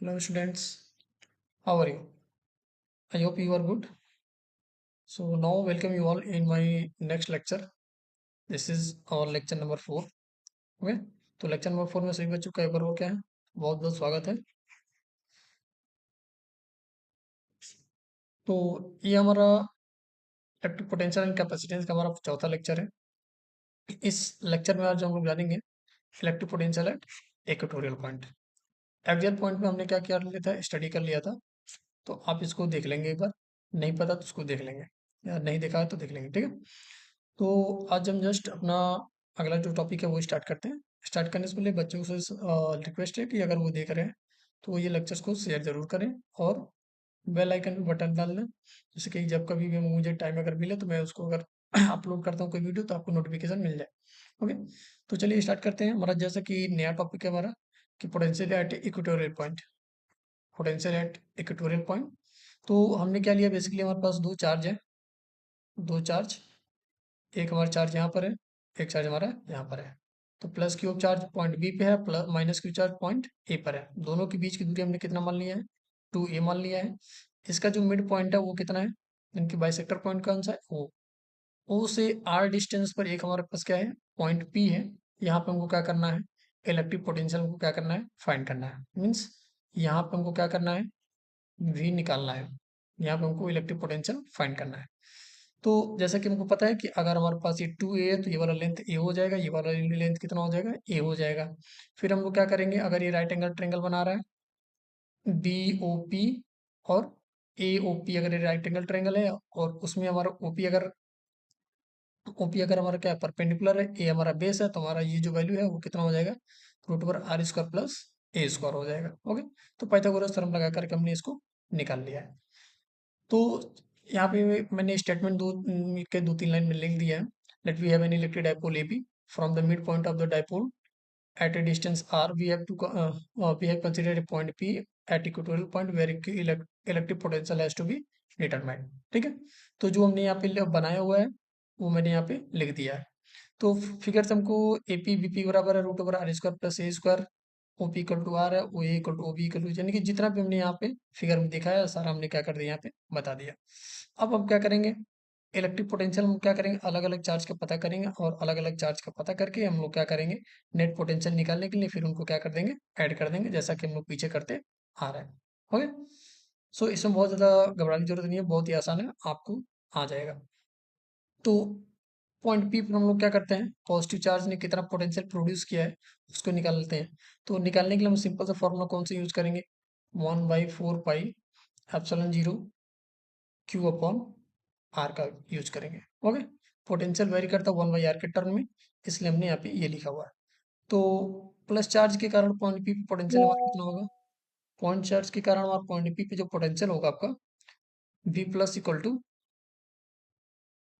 Hello students, how are you? I hope you are good. So now welcome you all in my next lecture. This is our lecture number 4. Okay, तो lecture number 4 में सभी बच्चों का एक बार और क्या है, बहुत बहुत स्वागत है। तो ये हमारा इलेक्ट्रिक पोटेंशियल एंड कैपेसिटेंस का हमारा चौथा लेक्चर है। इस लेक्चर में आज हम लोग जानेंगे electric potential at equatorial point. Axial point में हमने क्या किया लिया था, स्टडी कर लिया था। तो आप इसको देख लेंगे एक बार, नहीं पता तो उसको देख लेंगे, या नहीं देखा है तो देख लेंगे, ठीक है। तो आज हम जस्ट अपना अगला जो टॉपिक है वो स्टार्ट करते हैं। स्टार्ट करने से पहले बच्चों से रिक्वेस्ट है कि अगर वो देख रहे हैं तो वो ये लेक्चर्स को शेयर जरूर करें और बेल आइकन पे बटन डाल दें, जैसे कि जब कभी भी मुझे टाइम अगर मिले तो मैं उसको अगर अपलोड करता हूँ कोई वीडियो तो आपको नोटिफिकेशन मिल जाए। ओके, तो चलिए स्टार्ट करते हैं। हमारा जैसा कि नया टॉपिक है हमारा कि potential at equatorial point. Potential at equatorial point, तो हमने क्या लिया, बेसिकली हमारे पास दो चार्ज है, दो चार्ज। एक हमारा चार्ज यहाँ पर है, एक चार्ज हमारा यहाँ पर है। तो plus Q charge point B पे है, plus minus Q charge point A पर है। दोनों के बीच की दूरी हमने कितना मान लिया है, 2a मान लिया है। इसका जो मिड पॉइंट है वो कितना है, इनकी बाइसेक्टर पॉइंट कौन सा है, ओ से आर डिस्टेंस पर एक हमारे पास क्या है, पॉइंट पी है। यहाँ पे हमको क्या करना है, इलेक्ट्रिक पोटेंशियल हमको क्या करना है, फाइंड करना है। मीन्स यहाँ पे हमको क्या करना है, वी निकालना है। यहाँ पे हमको इलेक्ट्रिक पोटेंशियल फाइंड करना है। तो जैसा कि हमको पता है कि अगर हमारे पास ये 2a है तो ये वाला लेंथ a हो जाएगा, ये वाला लेंथ कितना हो जाएगा, a हो जाएगा। फिर हम लोग क्या करेंगे, अगर ये राइट एंगल ट्रायंगल बना रहा है BOP और AOP, अगर ये राइट एंगल ट्रायंगल है और उसमें हमारा OP अगर हमारा क्या परपेंडिकुलर है, a हमारा बेस है, तो हमारा ये जो वैल्यू है वो कितना हो जाएगा, root over are square plus A square हो जाएगा। ओके, तो पाइथागोरस थ्योरम लगा करके हमने इसको निकाल लिया है। तो यहाँ पे मैंने स्टेटमेंट दो तीन लाइन में लिख दिया है। Let we have an electric dipole AB from the mid point of the dipole at a distance r, we have considered a point P at equatorial point where electric potential has to be determined। ठीक है, तो जो हमने यहाँ पे बनाया हुआ है वो मैंने यहाँ पे लिख दिया है। तो फिगर से हमको AP BP बराबर है root over are square plus A square, OP equal to R है, O A equal to OB equal to, यानी कि जितना भी हमने यहाँ पे फिगर में दिखाया सारा हमने क्या कर दिया, यहाँ पे बता दिया। अब हम क्या करेंगे, इलेक्ट्रिक पोटेंशियल हम क्या करेंगे, अलग अलग चार्ज का पता करेंगे और अलग अलग चार्ज का पता करके हम लोग क्या करेंगे, नेट पोटेंशियल निकालने के लिए फिर उनको क्या कर देंगे, ऐड कर देंगे, जैसा कि हम लोग पीछे करते आ रहे हैं। ओके, सो इसमें बहुत ज़्यादा घबराने की जरूरत नहीं है, बहुत ही आसान है, आपको आ जाएगा। तो पॉइंट पी पर हम लोग क्या करते हैं, पॉजिटिव चार्ज ने कितना पोटेंशियल प्रोड्यूस किया है उसको निकाल लेते हैं। तो निकालने के लिए हम सिंपल सा फॉर्मूला कौन सा यूज करेंगे, 1/4 pi epsilon 0 q upon r का यूज करेंगे। ओके, पोटेंशियल वेरी करता है 1/r के टर्म में, इसलिए हमने यहाँ पे ये लिखा हुआ है। तो प्लस चार्ज के कारण पॉइंट पी पे पोटेंशियल हमारा कितना होगा, पॉइंट चार्ज के कारण हमारा पॉइंट पी पे जो पोटेंशियल होगा आपका V plus equal to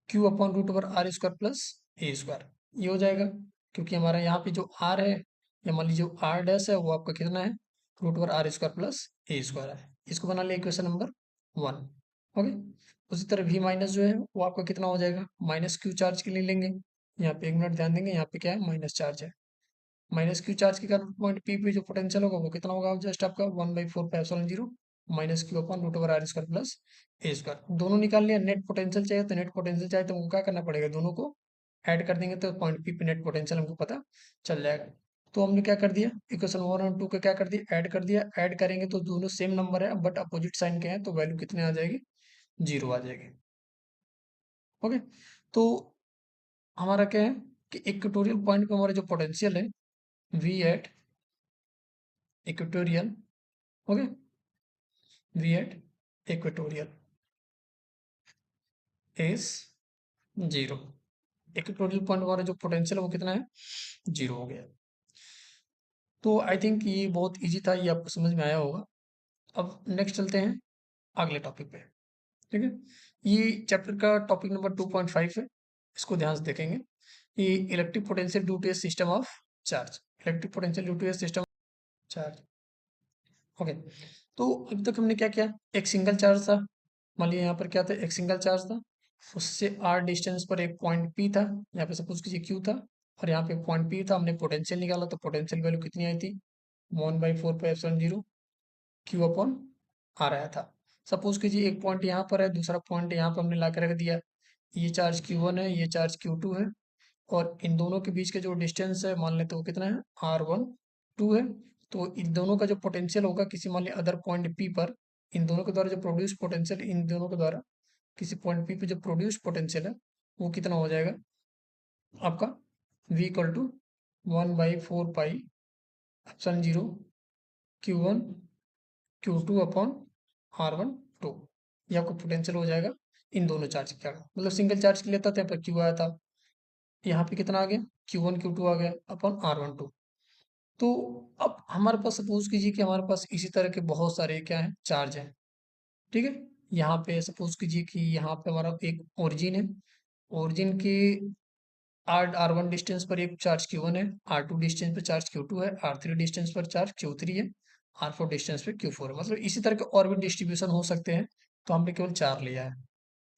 q upon root over are square plus A square, ये हो जाएगा। क्योंकि हमारा यहाँ पे जो आर है, या मान लीजिए जो आर डैश है वो आपका कितना है, root over are square plus A square है। इसको बना लिया इक्वेशन नंबर 1। ओके, उसी तरह V माइनस जो है वो आपका कितना हो जाएगा, माइनस क्यू चार्ज के लिए लेंगे। यहाँ पे एक मिनट ध्यान देंगे, यहाँ पे क्या है, माइनस चार्ज है। माइनस क्यू चार्ज के कारण पॉइंट पी पे जो पोटेंशियल होगा वो कितना होगा, जस्ट आपका 1/4 minus q upon root over are square plus A square. दोनों निकाल लिया। नेट पोटेंशियल चाहिए तो नेट पोटेंशियल चाहिए तो हमको क्या करना पड़ेगा, दोनों को ऐड कर देंगे तो पॉइंट पी पे नेट पोटेंशियल हमको पता चल जाएगा। तो हमने क्या कर दिया, इक्वेशन 1 और 2 का क्या कर दिया, ऐड कर दिया। ऐड करेंगे तो दोनों सेम नंबर है बट अपोजिट साइन के हैं, तो वैल्यू कितने आ जाएगी, 0 आ जाएगी। ओके, तो हमारा क्या है कि इक्वेटोरियल पॉइंट पे हमारा जो पोटेंशियल है V at equatorial, okay, V at equatorial is 0। Equatorial point हमारा जो पोटेंशियल है वो कितना है, 0 हो गया। तो आई थिंक ये बहुत इजी था, ये आपको समझ में आया होगा। अब नेक्स्ट चलते हैं अगले टॉपिक पे। ठीक है, ये चैप्टर का टॉपिक नंबर 2.5 है, इसको ध्यान से देखेंगे। ये electric potential due to a system of charge, electric potential due to a system charge. Okay, तो अभी तक हमने क्या किया, एक सिंगल चार्ज था, मान लिया यहाँ पर क्या था, एक सिंगल चार्ज था, उससे r डिस्टेंस पर एक पॉइंट P था, यहाँ पे सपोज कीजिए Q था, और यहाँ पे पॉइंट P था, हमने पोटेंशियल निकाला तो पोटेंशियल वैल्यू कितनी आई थी, 1/4 pi epsilon 0 q upon r आया था। सपोज कीजिए एक पॉइंट यहाँ पर है, दूसरा पॉइंट यहाँ पर हमने ला के रख दिया। ये चार्ज Q1 है, ये चार्ज Q2 है, और इन दोनों के बीच का जो डिस्टेंस है मान लेते हो कितना है, R12 है। तो इन दोनों का जो पोटेंशियल होगा किसी मान लिया अदर पॉइंट P पर, इन दोनों के द्वारा जो प्रोड्यूस पोटेंशियल, इन दोनों के द्वारा किसी पॉइंट P पे जो प्रोड्यूस पोटेंशियल है वो कितना हो जाएगा आपका, V equal to 1/4 pi epsilon 0 Q1 Q2 upon R12। ये आपका पोटेंशियल हो जाएगा इन दोनों चार्ज के कारण। मतलब सिंगल चार्ज के लिए था, तो यहाँ पर Q आया था, यहाँ पे कितना आ गया, Q1 Q2 आ गया अपॉन R12। तो अब हमारे पास सपोज कीजिए कि हमारे पास इसी तरह के बहुत सारे क्या है, चार्ज हैं। ठीक है, यहाँ पे सपोज कीजिए कि यहाँ पे हमारा एक ओरिजिन है, ओरिजिन के R1 डिस्टेंस पर एक चार्ज Q1 है, R2 डिस्टेंस पर चार्ज Q2 है, R3 डिस्टेंस पर चार्ज Q3 है, R4 डिस्टेंस पर Q4 है। मतलब इसी तरह के और भी डिस्ट्रीब्यूशन हो सकते हैं, तो हमने केवल 4 लिया है।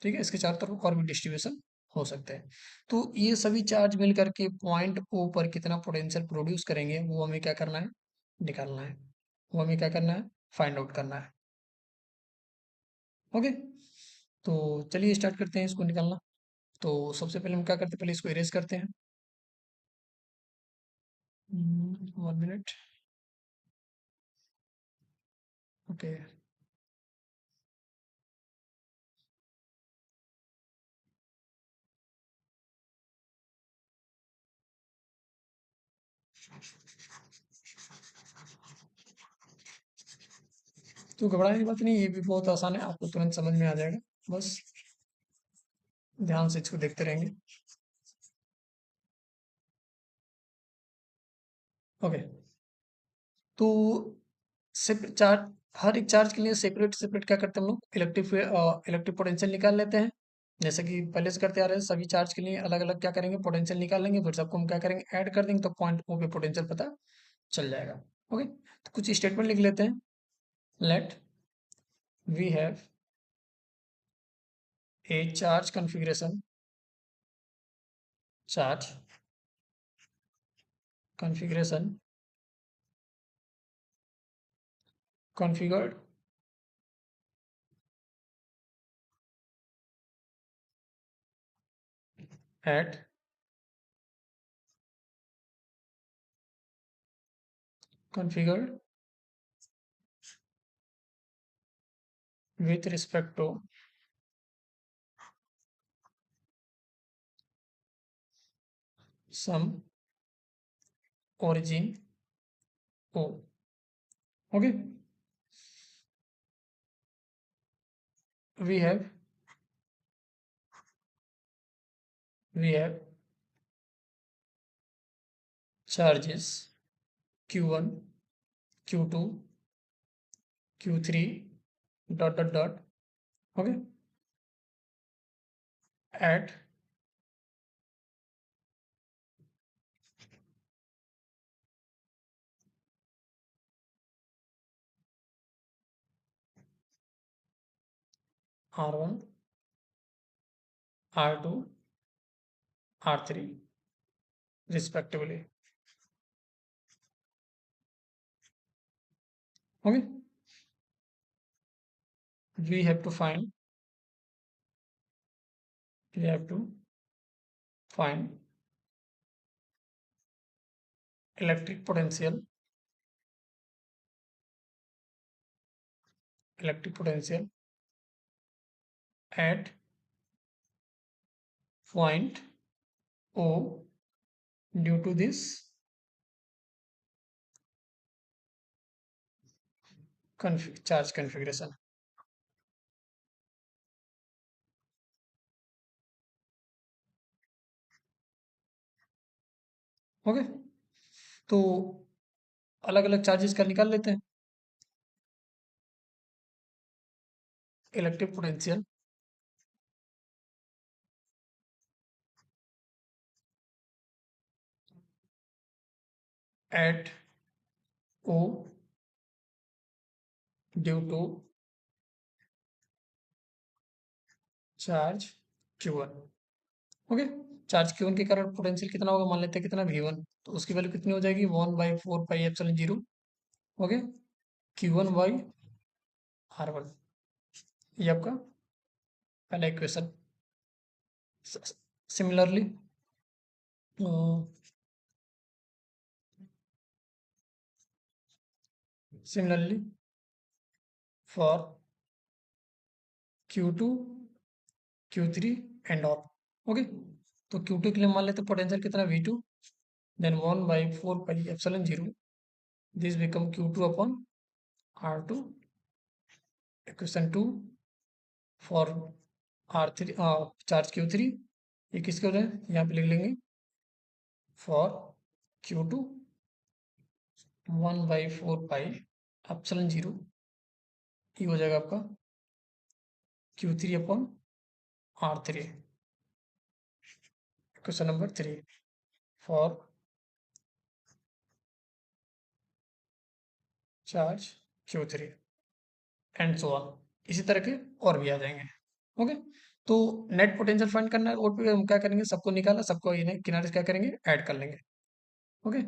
ठीक है, इसके चारों तरफ और भी डिस्ट्रीब्यूशन हो सकते हैं। तो ये सभी चार्ज मिल करके पॉइंट ओ पर कितना पोटेंशियल प्रोड्यूस करेंगे वो हमें क्या करना है, निकालना है। वो हमें क्या करना है, फाइंड आउट करना है। ओके, तो चलिए स्टार्ट करते हैं इसको निकालना। तो सबसे पहले हम क्या करते हैं, पहले इसको इरेज करते हैं। 1 मिनट। ओके, तो घबराने की बात नहीं, ये भी बहुत आसान है, आपको तुरंत समझ में आ जाएगा। बस ध्यान से इसको देखते रहेंगे। ओके, तो सेपरेट चार्ज, हर एक चार्ज के लिए सेपरेट सेपरेट क्या करते हैं हम लोग, इलेक्ट्रिक पोटेंशियल निकाल लेते हैं। जैसे कि पहले से करते आ रहे हैं, सभी चार्ज के लिए अलग अलग क्या करेंगे, पोटेंशियल निकाल लेंगे, फिर सबको हम क्या करेंगे, ऐड कर देंगे, तो पॉइंट ओ पे पोटेंशियल पता चल जाएगा। ओके, तो कुछ स्टेटमेंट लिख लेते हैं। Let we have a charge configuration configured at configured with respect to some origin O. Okay, we have we have charges Q1, Q2, Q3 dot dot dot. Okay, at R1, R2, R3 respectively. Okay, we have to find we have to find electric potential electric potential at point O due to this charge configuration. Okay, तो अलग अलग charges का निकाल लेते हैं। Electric potential at O due to charge Q1। Okay, charge Q1 के कारण potential कितना होगा, मान लेते हैं कितना V1, तो उसकी वैल्यू कितनी हो जाएगी, 1/4 पाई एप्सिलॉन 0। ओके, Q1/R1, ये आपका पहला equation. Similarly similarly for Q2, Q3 and all. Okay, तो Q2 के लिए मान लेते पोटेंशियल कितना V2, then 1/4πε0, this become Q2/R2। Equation 2 for R3 charge Q3, ये किसके हो जाए, यहाँ पे लिख लेंगे फॉर Q2 1/4πε0, ये हो जाएगा आपका Q3/R3। Question number 3 for charge Q3 and so on, इसी तरह के और भी आ जाएंगे। ओके, तो नेट पोटेंशियल फाइंड करना है, और पे हम क्या करेंगे, सबको निकाला, सबको इन्हें किनारे से क्या करेंगे, ऐड कर लेंगे। Okay,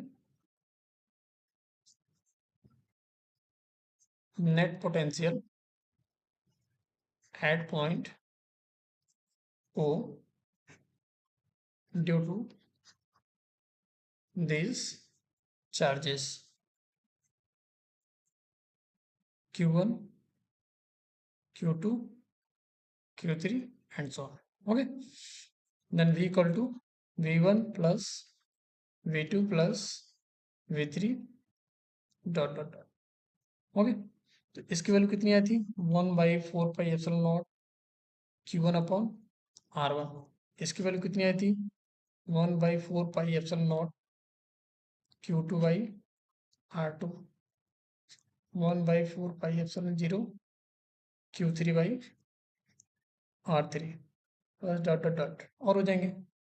net potential at point O due to these charges Q1, Q2, Q3 and so on. Okay, then V equal to V1 plus V2 plus V3 dot dot dot. Okay, तो इसकी value कितनी आई थी, 1/4πε0 Q1/R1। इसकी value कितनी आई थी, 1/4πε0 Q2/R2, 1/4πε0 Q3/R3, बस डॉट डॉट डॉट और हो जाएंगे।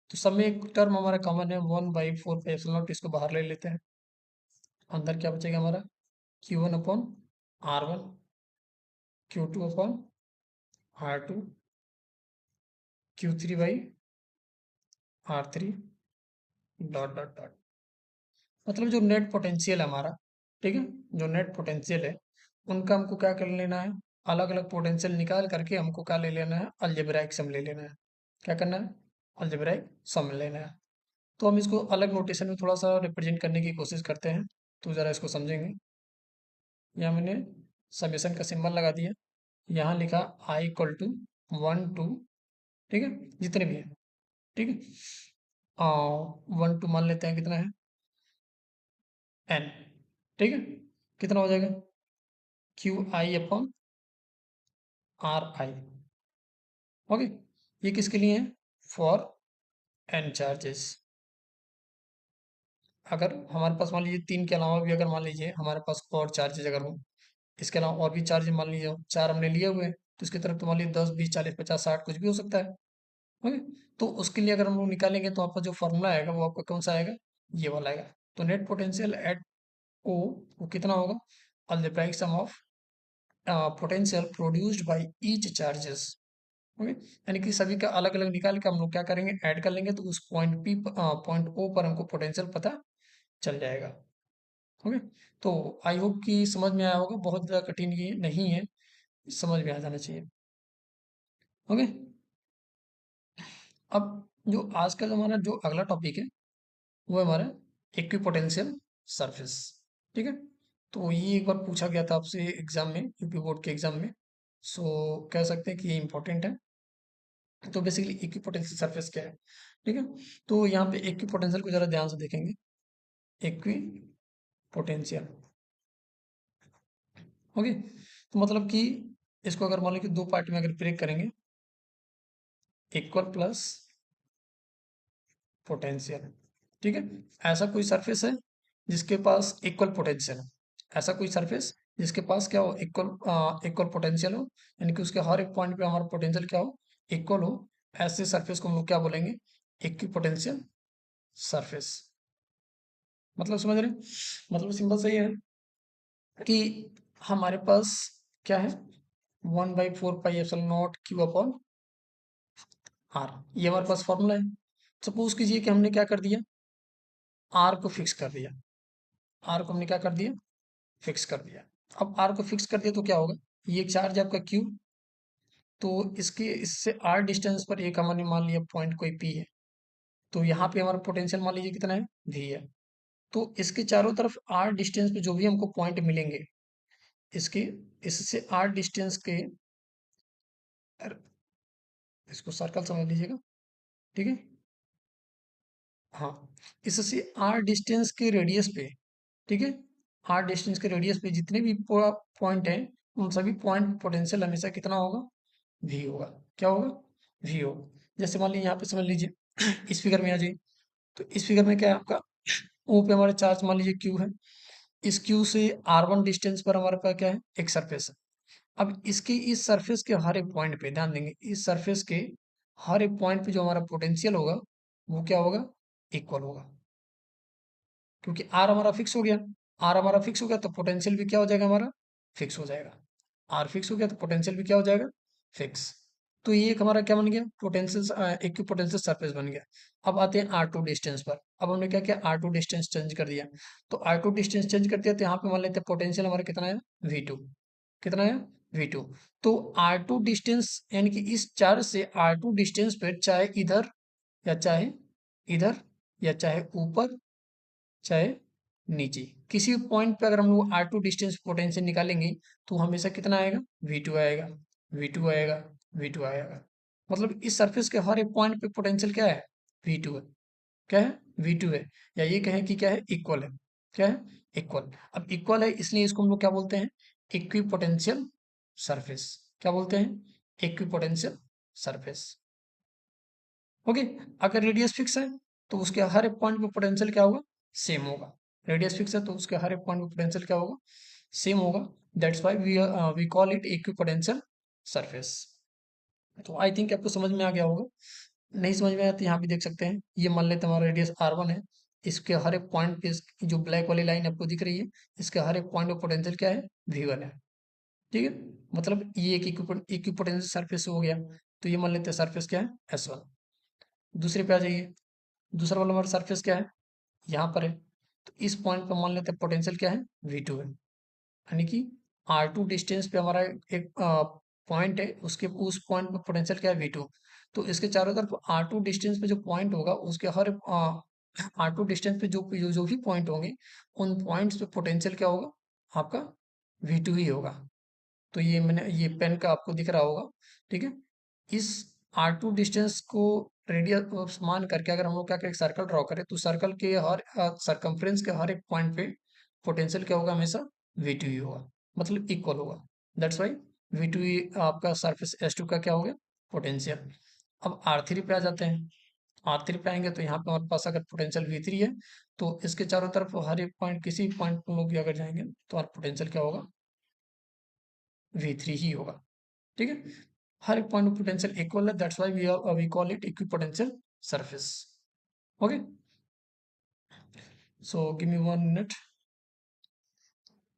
तो सब में एक टर्म हमारा कॉमन है 1/4πε0, इसको बाहर ले लेते हैं। अंदर क्या बचेगा हमारा, Q1/R1, Q2/R2, Q3/R3 dot dot dot. मतलब जो नेट पोटेंशियल है हमारा, ठीक है, जो नेट पोटेंशियल है उनका हमको क्या कर लेना है, अलग अलग पोटेंशियल निकाल करके हमको क्या ले लेना है, अलजेब्राइक सम ले लेना है। क्या करना है, अलजेब्राइक सम लेना है। तो हम इसको अलग नोटेशन में थोड़ा सा रिप्रेजेंट करने की कोशिश करते हैं, तो ज़रा इसको समझेंगे। यहाँ मैंने समेशन का सिंबल लगा दिया, यहाँ लिखा I इक्वल टू 1 2, ठीक है, जितने भी हैं, ठीक है, 1 2 मान लेते हैं, कितना है n, ठीक है, कितना हो जाएगा QI/RI। ओके, ये किसके लिए है, फॉर n चार्जेस। अगर हमारे पास मान लीजिए 3 के अलावा भी अगर मान लीजिए हमारे पास और चार्जेस अगर हो, इसके अलावा और भी चार्ज मान लीजिए 4 हमने लिए हुए हैं, तो इसकी तरफ तो मान लीजिए 10 20 40 50 60 कुछ भी हो सकता है। ओके, तो उसके लिए अगर हम लोग निकालेंगे तो आपका जो फॉर्मूला आएगा वो आपका कौन सा आएगा, ये वाला आएगा। तो नेट पोटेंशियल एट ओ वो कितना होगा, algebraic sum of potential produced by each charges. Okay, यानी कि सभी का अलग अलग निकाल के हम लोग क्या करेंगे, ऐड कर लेंगे, तो उस पॉइंट ओ पर हमको पोटेंशियल पता चल जाएगा। ओके, तो आई होप कि समझ में आया होगा, बहुत ज़्यादा कठिन ये नहीं है, समझ में आ जाना चाहिए। ओके, अब जो आज का हमारा जो अगला टॉपिक है वो है हमारा इक्विपोटेंशियल सरफेस, ठीक है। तो ये एक बार पूछा गया था आपसे एग्जाम में, यूपी बोर्ड के एग्जाम में, सो कह सकते हैं कि ये इंपॉर्टेंट है। तो बेसिकली इक्विपोटेंशियल सरफेस क्या है, ठीक है। तो यहाँ पे इक्विपोटेंशियल को जरा ध्यान से देखेंगे, इक्विपोटेंशियल, ओके, तो मतलब कि इसको अगर मान लो कि दो पार्ट में अगर ब्रेक करेंगे, इक्वल प्लस पोटेंशियल, ठीक है। ऐसा कोई सरफेस है जिसके पास इक्वल पोटेंशियल है, ऐसा कोई सरफेस जिसके पास क्या हो, इक्वल पोटेंशियल हो, यानी कि उसके हर एक पॉइंट पे हमारा पोटेंशियल क्या हो, इक्वल हो, ऐसे सरफेस को हम लोग क्या बोलेंगे, इक्विपोटेंशियल सरफेस। मतलब समझ रहे हैं? मतलब सिंपल सही है कि हमारे पास क्या है, 1/4πε0 Q/R, ये हमारे पास फॉर्मूला है। सपोज कीजिए कि हमने क्या कर दिया, आर को फिक्स कर दिया, आर को हमने क्या कर दिया, फिक्स कर दिया। अब आर को फिक्स कर दिया तो क्या होगा, ये एक चार्ज है आपका क्यू, तो इसके इससे आर डिस्टेंस पर एक हमने मान लिया पॉइंट कोई पी है, तो यहाँ पे हमारा पोटेंशियल मान लीजिए कितना है, वी है। तो इसके चारों तरफ आर डिस्टेंस पे जो भी हमको पॉइंट मिलेंगे, इसके इससे आर डिस्टेंस के, इसको सर्कल समझ लीजिएगा, ठीक है। हाँ, इससे आर डिस्टेंस के रेडियस पे, ठीक है, आर डिस्टेंस के रेडियस पे जितने भी पॉइंट हैं, उन सभी पॉइंट पोटेंशियल हमेशा कितना होगा, वी होगा। क्या होगा, वी होगा। जैसे मान लीजिए यहाँ पे समझ लीजिए इस फिगर में आ जाइए, तो इस फिगर में क्या है आपका, ओ पे हमारे चार्ज मान लीजिए क्यू है, इस क्यू से R1 डिस्टेंस पर हमारे पास क्या है, एक सरफेस है। अब इसके इस सरफेस के हर एक पॉइंट पे ध्यान देंगे, इस सरफेस के हर एक पॉइंट पे जो हमारा पोटेंशियल होगा, वो क्या होगा, इक्वल होगा, क्योंकि आर हमारा फिक्स हो गया। आर हमारा फिक्स हो गया तो पोटेंशियल भी क्या हो जाएगा हमारा, फिक्स हो जाएगा। आर फिक्स हो गया तो पोटेंशियल भी क्या हो जाएगा, फिक्स। तो ये एक हमारा क्या बन गया, पोटेंशियल इक्विपोटेंशियल सरफेस बन गया। अब आते हैं आर टू डिस्टेंस पर। अब हमने क्या किया, आर टू डिस्टेंस चेंज कर दिया। तो आर टू डिस्टेंस चेंज कर दिया तो यहाँ पे मान लेते हैं पोटेंशियल हमारा कितना है, वी टू। कितना है, वी टू। तो आर टू डिस्टेंस यानी कि इस चार्ज से आर टू डिस्टेंस पे, चाहे इधर या चाहे इधर या चाहे ऊपर चाहे नीचे, किसी भी पॉइंट पे अगर हम लोग आर टू डिस्टेंस पोटेंशियल निकालेंगे, तो हमेशा कितना आएगा, वी टू आएगा, वी टू आएगा, वी टू आएगा। मतलब इस सरफेस के हर एक पॉइंट पे पोटेंशियल क्या है, वी टू है। क्या है, वी टू है। या ये कहें कि क्या है, इक्वल है। क्या है, इक्वल। अब इक्वल है इसलिए इसको हम लोग क्या बोलते हैं, इक्विपोटेंशियल सरफेस। क्या बोलते हैं, इक्विपोटेंशियल सरफेस। ओके। अगर रेडियस फिक्स है तो उसके हर एक पॉइंट पे पोटेंशियल क्या होगा, सेम होगा। रेडियस फिक्स है तो उसके हर एक पॉइंट पे पोटेंशियल क्या होगा, सेम होगा। That's why we call it equipotential surface. तो आई थिंक आपको समझ में आ गया होगा। नहीं समझ में आया तो यहाँ भी देख सकते हैं, ये मान लेते हैं हमारा रेडियस R1 है, इसके हर एक पॉइंट पे जो ब्लैक वाली लाइन आपको दिख रही है, इसके हर एक पॉइंट पे पोटेंशियल क्या है, V1 है। ठीक है, मतलब ये एक इक्विपोटेंशियल सरफेस हो गया। तो ये मान लेते हैं सरफेस क्या है, S1। दूसरे पे आ जाइए, दूसरा वाला हमारा सरफेस क्या है, यहाँ पर है। तो इस पॉइंट पे मान लेते हैं पोटेंशियल क्या है, V2 है। यानी कि R2 डिस्टेंस पे हमारा एक पॉइंट है, उसके उस पॉइंट पे पोटेंशियल क्या है, V2। तो इसके चारों तरफ R2 डिस्टेंस पे जो पॉइंट होगा, उसके हर R2 डिस्टेंस पे जो भी पॉइंट होंगे, उन पॉइंट्स पे पोटेंशियल क्या होगा, आपका V2 ही होगा। तो ये मैंने ये पेन का आपको दिख रहा होगा, ठीक है। इस R2 डिस्टेंस को रेडियस मान करके अगर हम लोग क्या करें, सर्कल ड्रॉ करें, तो सर्कल के हर सरकमफ्रेंस के हर एक पॉइंट पे पोटेंशियल क्या होगा, हमेशा V2 ही होगा, मतलब इक्वल होगा। दैट्स वाई V2 ही आपका सरफेस S2 का क्या हो गया, पोटेंशियल। अब R3 पे आ जाते हैं। R3 पे आएंगे तो यहाँ पे हमारे पास अगर पोटेंशियल V3 है, तो इसके चारों तरफ हर एक पॉइंट, किसी पॉइंट पर लोग भी अगर जाएंगे तो हमारा पोटेंशियल क्या होगा, V3 ही होगा। ठीक है, हर एक पॉइंट पोटेंशियल इक्वल है, that's why we call it equipotential surface. Okay, so give me 1 minute.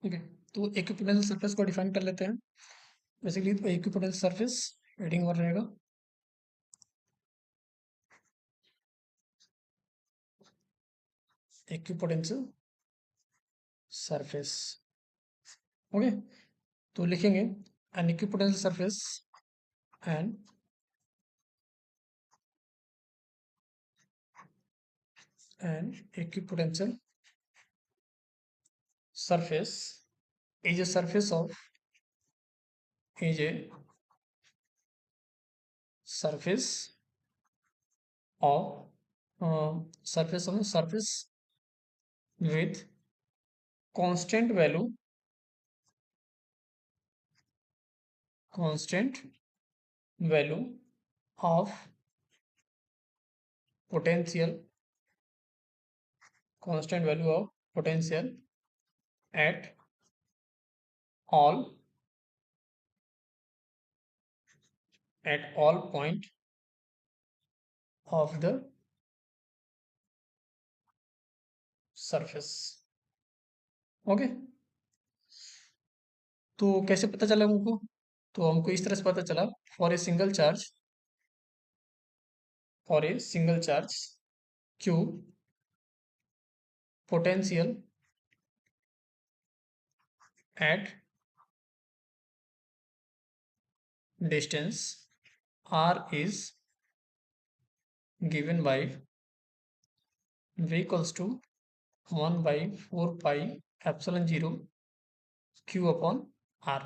ठीक है, तो इक्विपोटेंशियल सरफेस को डिफाइन कर लेते हैं। बेसिकली तो इक्विपोटेंशियल सरफेस हेडिंग और रहेगा इक्विपोटेंशियल सरफेस। ओके, तो लिखेंगे an equipotential surface, and an equipotential surface is a surface of is a surface of surface of a surface with constant value of potential, constant value of potential at all point of the surface। Okay, तो कैसे पता चला हमको, तो हमको इस तरह से पता चला, for a single charge, for a single charge q, potential at distance r is given by v equals to 1 by 4 pi epsilon 0 q upon r.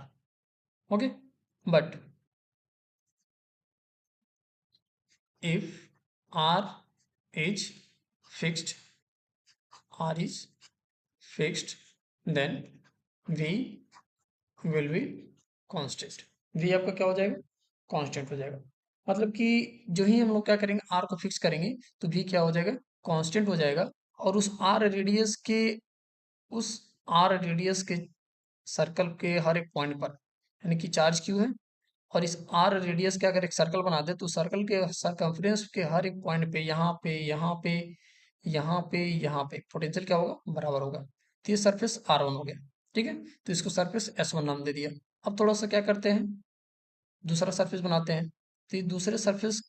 Okay, but if r is fixed, r is fixed, then v will be constant. v आपका क्या हो जाएगा? Constant हो जाएगा। मतलब कि जो ही हम लोग क्या करेंगे, r को फिक्स करेंगे तो v क्या हो जाएगा? कांस्टेंट हो जाएगा। और उस r रेडियस के सर्कल के हर एक पॉइंट पर, यानी कि चार्ज क्यू है, और इस r रेडियस के अगर एक सर्कल बना दे तो सर्कल के सरकमफ्रेंस के हर एक पॉइंट पे, यहाँ पे, यहाँ पे, यहाँ पे, यहाँ पे पोटेंशियल क्या होगा? बराबर होगा। तो ये सरफेस R1 हो गया। ठीक है, तो इसको सरफेस S1 नाम दे दिया। अब थोड़ा सा क्या करते हैं, दूसरा सरफेस बनाते हैं। तो ये दूसरे सरफेस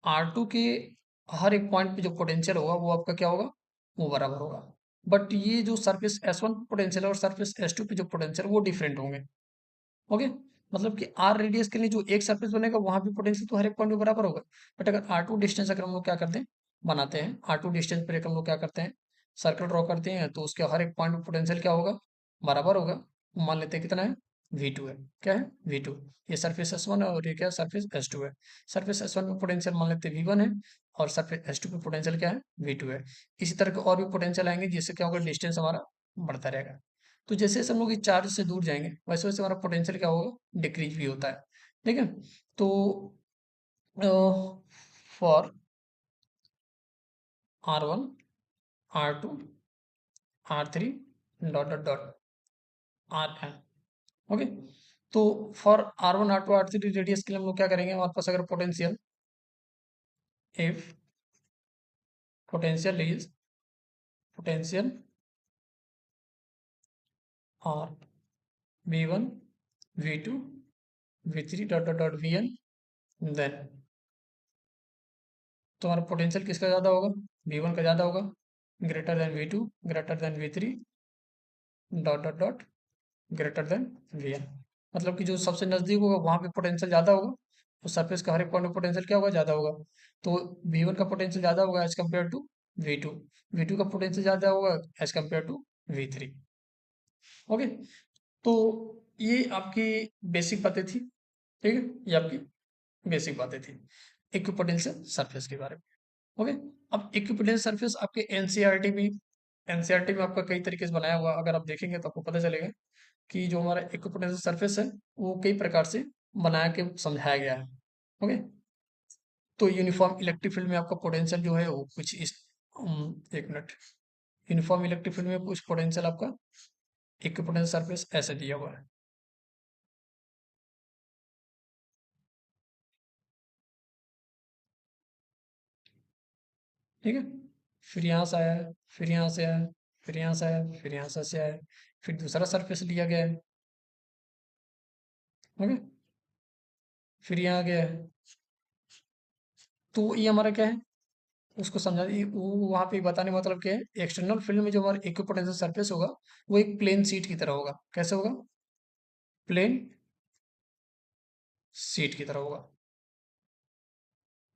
R2 के हर एक पॉइंट पे जो पोटेंशियल होगा वो आपका क्या होगा? वो बराबर होगा। बट ये जो सरफेस S1 पोटेंशियल है और सरफेस S2 पे जो पोटेंशियल वो डिफरेंट होंगे। ओके, मतलब कि r रेडियस के लिए जो एक सरफेस बनेगा वहां भी पोटेंशियल तो हर एक पॉइंट पे बराबर होगा। बट अगर r2 डिस्टेंस अगर हम लोग क्या करते हैं, बनाते हैं, r2 डिस्टेंस पर एक हम लोग क्या करते हैं, सर्कल ड्रॉ करते हैं, तो उसके हर एक पॉइंट पे पोटेंशियल क्या होगा? बराबर होगा। मान लेते हैं कितना है? v2 है। क्या है? v2। ये सरफेस S1 है और ये क्या है? सरफेस S2 है। सरफेस S1 पे पोटेंशियल मान लेते हैं v1 है, और सरफेस S2 पे पोटेंशियल क्या है? v2 है। इसी तरह के और भी पोटेंशियल आएंगे जिससे क्या होगा? डिस्टेंस हमारा बढ़ता रहेगा। तो जैसे जैसे हम लोग इस चार्ज से दूर जाएंगे वैसे वैसे हमारा पोटेंशियल क्या होगा? डिक्रीज भी होता है। ठीक है, तो for R1, R2, R3 dot dot dot Rn। Okay, तो for R1, R2, R3 radius के लिए हम लोग क्या करेंगे, हमारे पास अगर potential, if potential is potential और V1, V2, V3 dot dot dot Vn, then तो हमारा पोटेंशियल किसका ज़्यादा होगा? V1 का ज़्यादा होगा, greater than V2, greater than V3 dot dot dot greater than Vn। मतलब कि जो सबसे नज़दीक होगा वहाँ पे पोटेंशियल ज़्यादा होगा, तो सरफेस का हर एक पॉइंट में पोटेंशियल क्या होगा? ज़्यादा होगा। तो V1 का पोटेंशियल ज़्यादा होगा as compare to V2, V2 का पोटेंशियल ज़्यादा होगा as compare to V3। Okay, तो ये आपकी बेसिक बातें थी। ठीक है, ये आपकी बेसिक बातें थी इक्विपोटेंशियल सरफेस के बारे में। ओके, अब इक्विपोटेंशियल सरफेस आपके एनसीईआरटी भी, एनसीईआरटी में आपका कई तरीके से बनाया हुआ, अगर आप देखेंगे तो आपको पता चलेगा कि जो हमारा इक्विपोटेंशियल सरफेस है वो कई प्रकार से बना के समझाया गया है। ओके, तो यूनिफॉर्म इलेक्ट्रिक फील्ड में आपका पोटेंशियल जो है वो कुछ इस एक मिनट, यूनिफॉर्म इलेक्ट्रिक फील्ड में कुछ पोटेंशियल आपका इक्विपोटेंशियल सरफेस ऐसे दिया हुआ है। ठीक है, फिर यहाँ से आया है, फिर यहाँ से आया है, फिर यहाँ से आया है, फिर यहाँ से आया है, फिर दूसरा सरफेस लिया गया है। ओके, फिर यहाँ गया है, तो ये हमारा क्या है, उसको समझा वो वहाँ पे बताने का मतलब क्या है, एक्सटर्नल फील्ड में जो हमारा इक्विपोटेंशियल सरफेस होगा वो एक प्लेन शीट की तरह होगा। कैसे होगा? प्लेन शीट की तरह होगा।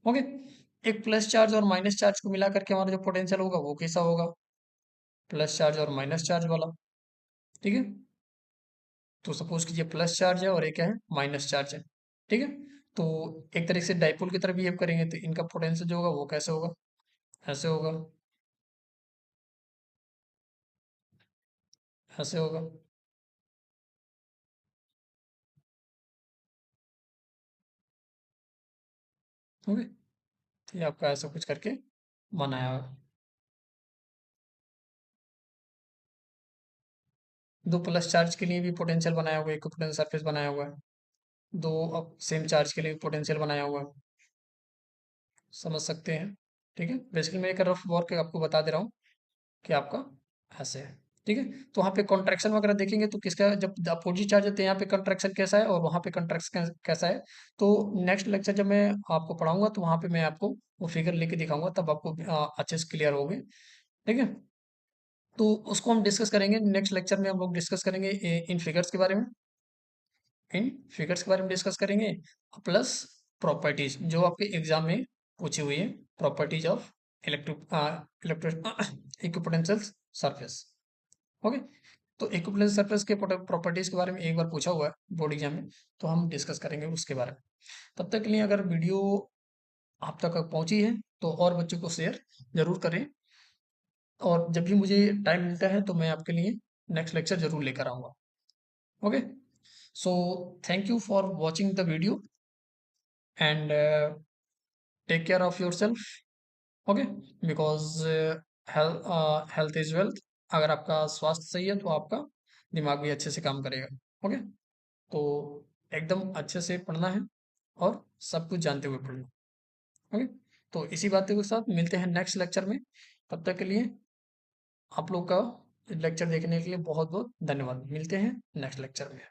ओके, एक प्लस चार्ज और माइनस चार्ज को मिला करके हमारा जो पोटेंशियल होगा वो कैसा होगा? प्लस चार्ज और माइनस चार्ज वाला। ठीक है, तो सपोज कीजिए प्लस चार्ज है और एक क्या है? माइनस चार्ज है। ठीक है, तो एक तरीके से डाइपोल की तरह बिहेव करेंगे तो इनका पोटेंशियल जो होगा वो कैसे होगा? ऐसे होगा, ऐसे होगा। ओके, तो ये आपका ऐसा कुछ करके बनाया हुआ है। दो प्लस चार्ज के लिए भी पोटेंशियल बनाया हुआ है, एक पोटेंशियल सरफेस बनाया हुआ है। दो अब सेम चार्ज के लिए भी पोटेंशियल बनाया हुआ है, समझ सकते हैं। ठीक है, बेसिकली मैं एक रफ वर्क आपको बता दे रहा हूँ कि आपका ऐसे है। ठीक है, तो वहाँ पे कॉन्ट्रैक्शन वगैरह देखेंगे तो किसका, जब अपोजिट चार्ज होते हैं यहाँ पे कॉन्ट्रैक्शन कैसा है और वहाँ पे कॉन्ट्रैक्शन कैसा है, तो नेक्स्ट लेक्चर जब मैं आपको पढ़ाऊंगा तो वहाँ पे मैं आपको वो फिगर लेके दिखाऊंगा, तब आपको अच्छे से क्लियर होगी। ठीक है, तो उसको हम डिस्कस करेंगे नेक्स्ट लेक्चर में। हम लोग डिस्कस करेंगे इन फिगर्स के बारे में, इन फिगर्स के बारे में डिस्कस करेंगे, प्लस प्रॉपर्टीज जो आपके एग्जाम में पूछी हुई है, properties of electric equipotential surface. Okay, तो इक्विपोटेंशियल सरफेस के प्रॉपर्टीज के बारे में एक बार पूछा हुआ है बोर्ड एग्जाम में, तो हम डिस्कस करेंगे उसके बारे में। तब तक के लिए अगर वीडियो आप तक पहुंची है तो और बच्चों को शेयर जरूर करें, और जब भी मुझे टाइम मिलता है तो मैं आपके लिए नेक्स्ट लेक्चर जरूर लेकर आऊँगा। Okay, so thank you for watching the video, and take care of yourself. Okay, because health is wealth. अगर आपका स्वास्थ्य सही है तो आपका दिमाग भी अच्छे से काम करेगा। ओके, तो एकदम अच्छे से पढ़ना है और सब कुछ जानते हुए पढ़ना। ओके, तो इसी बातों के साथ मिलते हैं नेक्स्ट लेक्चर में। तब तक के लिए आप लोग का लेक्चर देखने के लिए बहुत बहुत धन्यवाद। मिलते हैं नेक्स्ट लेक्चर में।